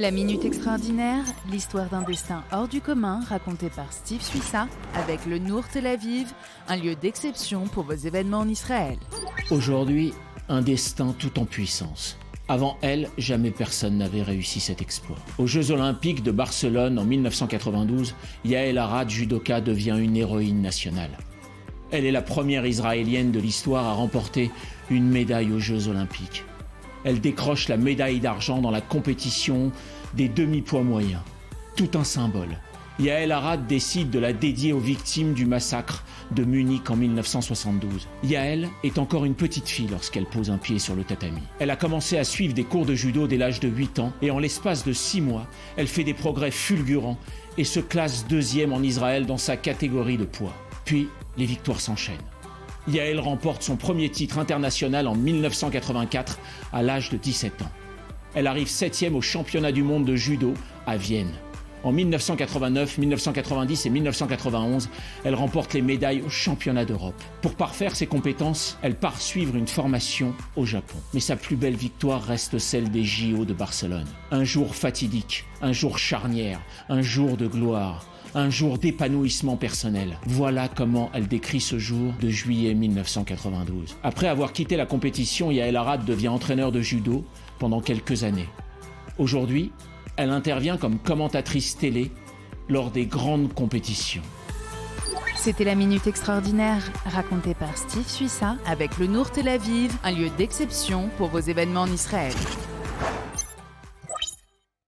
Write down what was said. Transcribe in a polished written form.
La Minute Extraordinaire, l'histoire d'un destin hors du commun racontée par Steve Suissa avec le Nour Tel Aviv, un lieu d'exception pour vos événements en Israël. Aujourd'hui, un destin tout en puissance. Avant elle, jamais personne n'avait réussi cet exploit. Aux Jeux Olympiques de Barcelone en 1992, Yael Arad, judoka, devient une héroïne nationale. Elle est la première Israélienne de l'histoire à remporter une médaille aux Jeux Olympiques. Elle décroche la médaille d'argent dans la compétition des demi-poids moyens. Tout un symbole. Yael Arad décide de la dédier aux victimes du massacre de Munich en 1972. Yael est encore une petite fille lorsqu'elle pose un pied sur le tatami. Elle a commencé à suivre des cours de judo dès l'âge de 8 ans et en l'espace de 6 mois, elle fait des progrès fulgurants et se classe 2e en Israël dans sa catégorie de poids. Puis, les victoires s'enchaînent. Yael remporte son premier titre international en 1984 à l'âge de 17 ans. Elle arrive 7e au championnat du monde de judo à Vienne. En 1989, 1990 et 1991, elle remporte les médailles au championnat d'Europe. Pour parfaire ses compétences, elle part suivre une formation au Japon. Mais sa plus belle victoire reste celle des JO de Barcelone. Un jour fatidique, un jour charnière, un jour de gloire, un jour d'épanouissement personnel. Voilà comment elle décrit ce jour de juillet 1992. Après avoir quitté la compétition, Yael Arad devient entraîneur de judo pendant quelques années. Aujourd'hui, elle intervient comme commentatrice télé lors des grandes compétitions. C'était la Minute Extraordinaire, racontée par Steve Suissa avec le Nour Tel Aviv, un lieu d'exception pour vos événements en Israël.